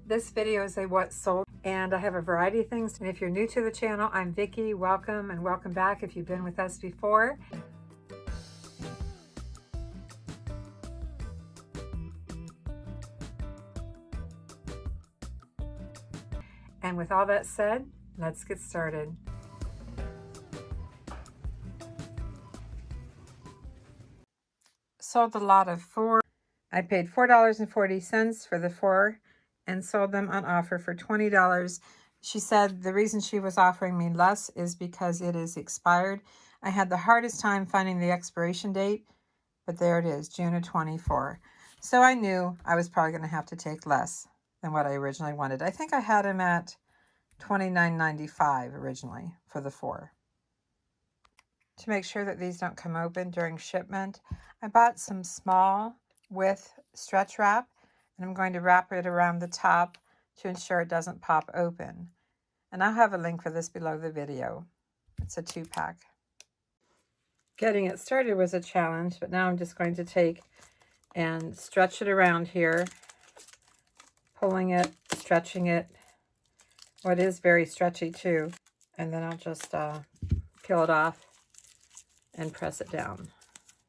This video is a what sold, and I have a variety of things. And if you're new to the channel, I'm Vicki. Welcome and welcome back if you've been with us before. And with all that said, let's get started. Sold a lot of 4. I paid $4.40 for the 4 and sold them on offer for $20. She said the reason she was offering me less is because it is expired. I had the hardest time finding the expiration date, but there it is, June of 24. So I knew I was probably going to have to take less than what I originally wanted. I think I had him at $29.95 originally for the 4. To make sure that these don't come open during shipment, I bought some small width stretch wrap, and I'm going to wrap it around the top to ensure it doesn't pop open. And I'll have a link for this below the video. It's a 2-pack. Getting it started was a challenge, but now I'm just going to take and stretch it around here, pulling it, stretching it. Well, it is very stretchy too. And then I'll just peel it off and press it down.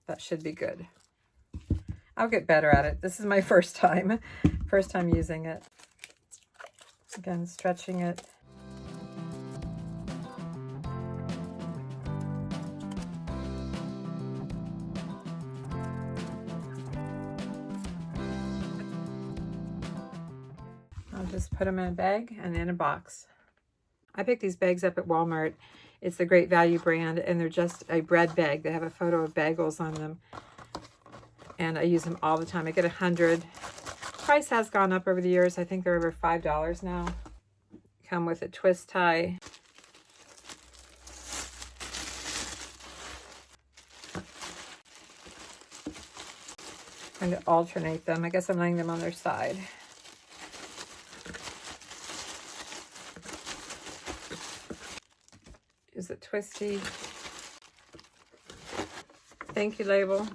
That should be good. I'll get better at it. This is my first time using it. Again, stretching it. I'll just put them in a bag and in a box. I picked these bags up at Walmart. It's the Great Value brand, and they're just a bread bag. They have a photo of bagels on them, and I use them all the time. I get 100. Price has gone up over the years. I think they're over $5 now. Come with a twist tie. Trying to alternate them. I guess I'm laying them on their side. Is it twisty? Thank you label.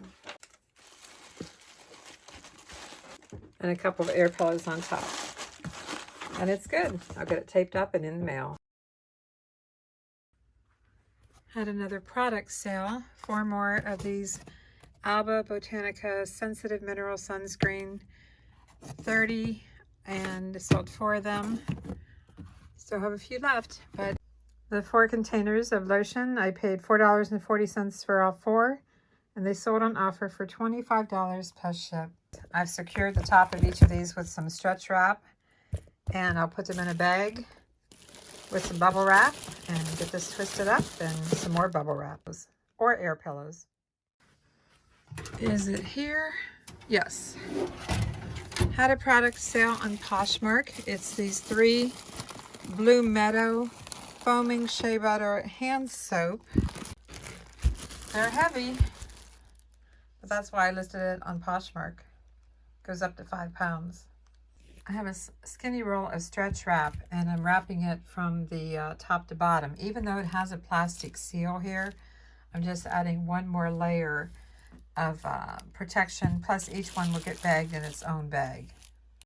And a couple of air pillows on top. And it's good. I'll get it taped up and in the mail. Had another product sale. 4 more of these Alba Botanica Sensitive Mineral Sunscreen. 30, and sold 4 of them. Still have a few left, but the 4 containers of lotion, I paid $4.40 for all 4, and they sold on offer for $25 plus ship. I've secured the top of each of these with some stretch wrap, and I'll put them in a bag with some bubble wrap and get this twisted up, and some more bubble wrap or air pillows. Is it here? Yes. Had a product sale on Poshmark. It's these 3 Blue Meadow Foaming Shea Butter hand soap. They're heavy, but that's why I listed it on Poshmark. Goes up to 5 pounds. I have a skinny roll of stretch wrap, and I'm wrapping it from the top to bottom. Even though it has a plastic seal here, I'm just adding 1 more layer of protection, plus each one will get bagged in its own bag.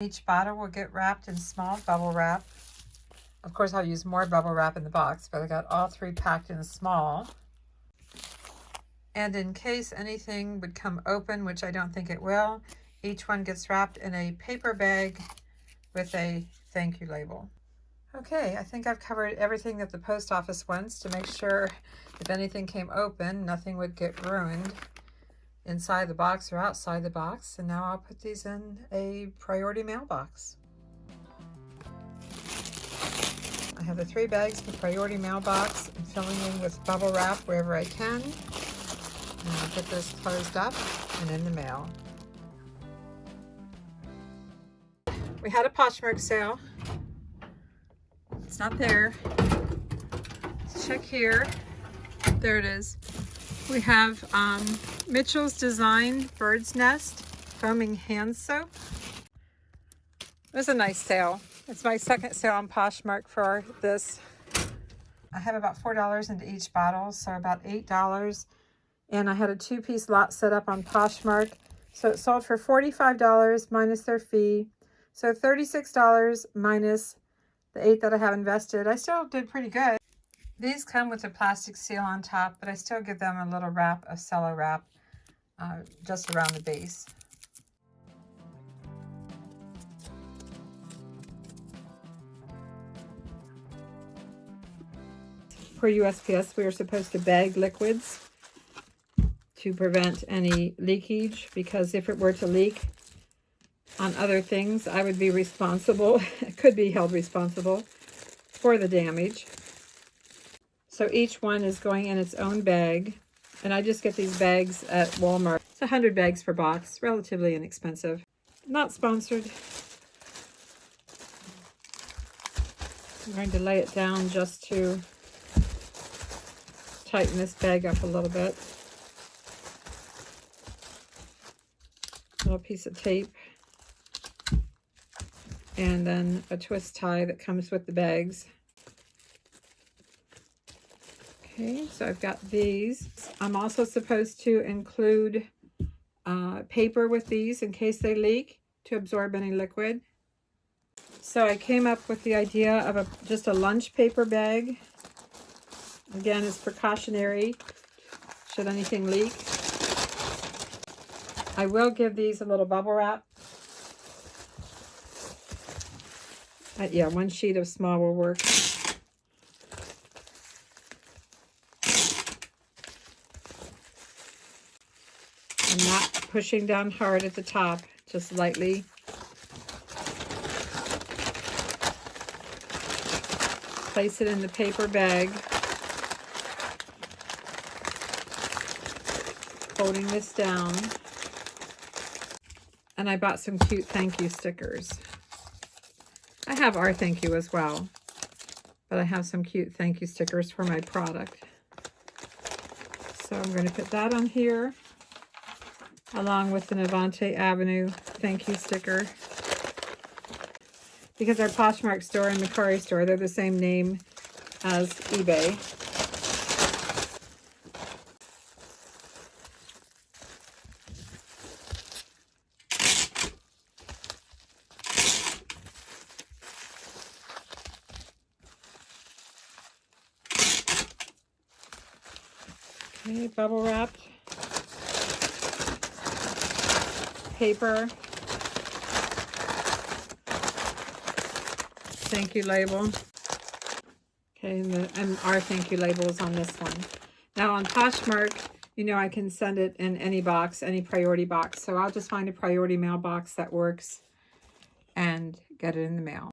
Each bottle will get wrapped in small bubble wrap. Of course, I'll use more bubble wrap in the box, but I got all 3 packed in small. And in case anything would come open, which I don't think it will, each one gets wrapped in a paper bag with a thank you label. Okay, I think I've covered everything that the post office wants to make sure if anything came open, nothing would get ruined inside the box or outside the box. And now I'll put these in a priority mailbox. I have the 3 bags for priority mailbox. I'm filling in with bubble wrap wherever I can. And I'll get this closed up and in the mail. We had a Poshmark sale. It's not there. Let's check here. There it is. We have Mitchell's Design Bird's Nest Foaming Hand Soap. It was a nice sale. It's my second sale on Poshmark for this. I have about $4 into each bottle, so about $8. And I had a 2-piece lot set up on Poshmark. So it sold for $45 minus their fee. So $36 minus the $8 that I have invested. I still did pretty good. These come with a plastic seal on top, but I still give them a little wrap of cello wrap just around the base. For USPS, we are supposed to bag liquids to prevent any leakage, because if it were to leak on other things, I would be responsible, could be held responsible for the damage. So each one is going in its own bag, and I just get these bags at Walmart. It's 100 bags per box, relatively inexpensive. Not sponsored. I'm going to lay it down just to tighten this bag up a little bit. A little piece of tape. And then a twist tie that comes with the bags. Okay, so I've got these. I'm also supposed to include paper with these in case they leak to absorb any liquid. So I came up with the idea of just a lunch paper bag. Again, it's precautionary should anything leak. I will give these a little bubble wrap. Yeah, one sheet of small will work. I'm not pushing down hard at the top, just lightly. Place it in the paper bag. Holding this down. And I bought some cute thank you stickers. I have our thank you as well, but I have some cute thank you stickers for my product. So I'm going to put that on here, along with an Avante-Avenue thank you sticker. Because our Poshmark store and Macari store, they're the same name as eBay. Okay, bubble wrapped. Paper. Thank you label. Okay, and our thank you label is on this one. Now on Poshmark, you know I can send it in any box, any priority box. So I'll just find a priority mail box that works and get it in the mail.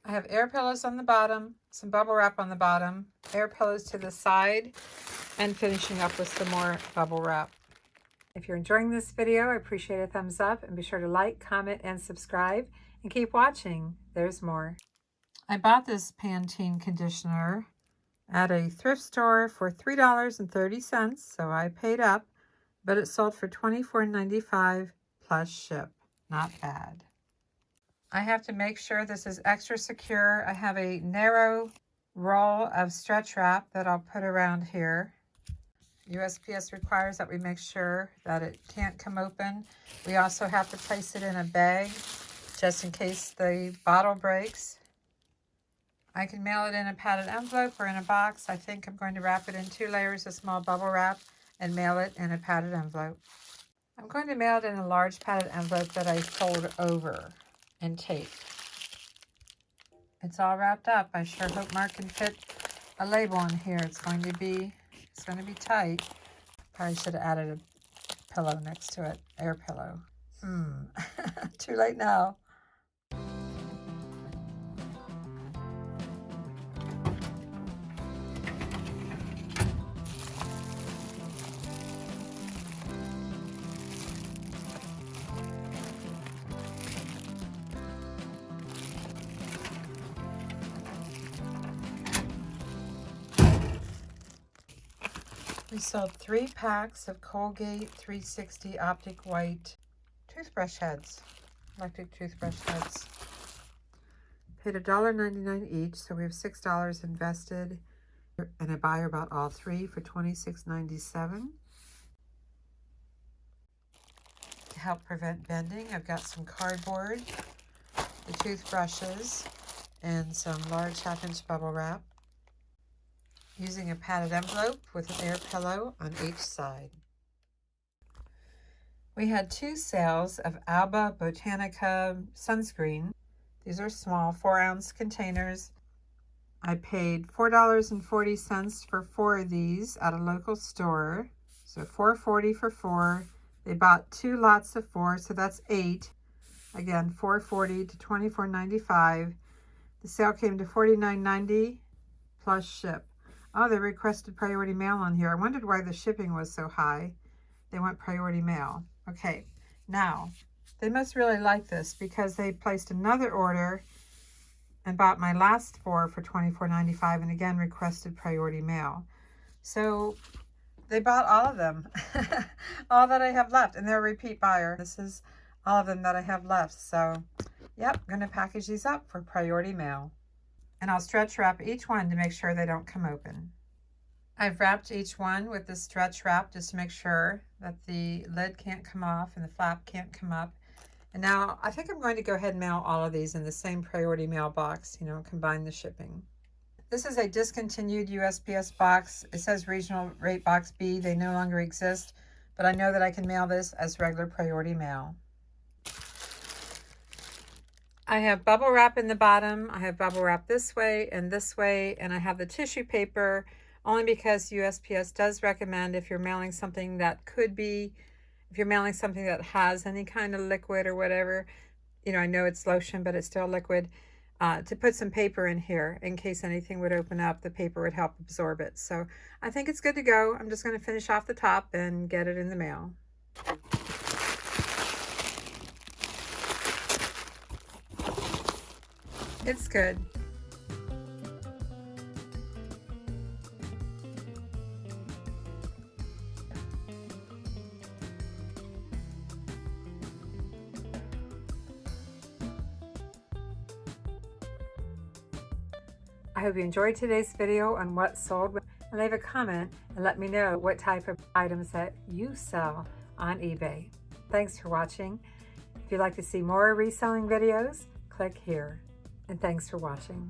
I have air pillows on the bottom, some bubble wrap on the bottom, air pillows to the side, and finishing up with some more bubble wrap. If you're enjoying this video, I appreciate a thumbs up, and be sure to like, comment, and subscribe, and keep watching. There's more. I bought this Pantene conditioner at a thrift store for $3.30, so I paid up, but it sold for $24.95 plus ship. Not bad. I have to make sure this is extra secure. I have a narrow roll of stretch wrap that I'll put around here. USPS requires that we make sure that it can't come open. We also have to place it in a bag just in case the bottle breaks. I can mail it in a padded envelope or in a box. I think I'm going to wrap it in 2 layers of small bubble wrap and mail it in a padded envelope. I'm going to mail it in a large padded envelope that I fold over and tape. It's all wrapped up. I sure hope Mark can fit a label on here. It's going to be tight. Probably should have added a pillow next to it, air pillow. Too late now. We sold 3 packs of Colgate 360 Optic White toothbrush heads, electric toothbrush heads. Paid $1.99 each, so we have $6 invested. And a buyer bought all 3 for $26.97. help prevent bending. I've got some cardboard, the toothbrushes, and some large 1/2-inch bubble wrap, using a padded envelope with an air pillow on each side. We had 2 sales of Alba Botanica sunscreen. These are small 4-ounce containers. I paid $4.40 for 4 of these at a local store. So $4.40 for 4. They bought 2 lots of 4, so that's 8. Again, $4.40 to $24.95. The sale came to $49.90 plus ship. Oh, they requested priority mail on here. I wondered why the shipping was so high. They want priority mail. Okay, now, they must really like this because they placed another order and bought my last 4 for $24.95 and again requested priority mail. So they bought all of them, all that I have left, and they're a repeat buyer. This is all of them that I have left. So, yep, I'm gonna package these up for priority mail. And I'll stretch wrap each one to make sure they don't come open. I've wrapped each one with the stretch wrap just to make sure that the lid can't come off and the flap can't come up. And now I think I'm going to go ahead and mail all of these in the same priority mail box, you know, combine the shipping. This is a discontinued USPS box. It says regional rate box B. They no longer exist, but I know that I can mail this as regular priority mail. I have bubble wrap in the bottom. I have bubble wrap this way, and I have the tissue paper only because USPS does recommend if you're mailing something that could be, if you're mailing something that has any kind of liquid or whatever, you know, I know it's lotion, but it's still liquid, to put some paper in here in case anything would open up. The paper would help absorb it. So I think it's good to go. I'm just going to finish off the top and get it in the mail. It's good. I hope you enjoyed today's video on what sold, and leave a comment and let me know what type of items that you sell on eBay. Thanks for watching. If you'd like to see more reselling videos, click here. And thanks for watching.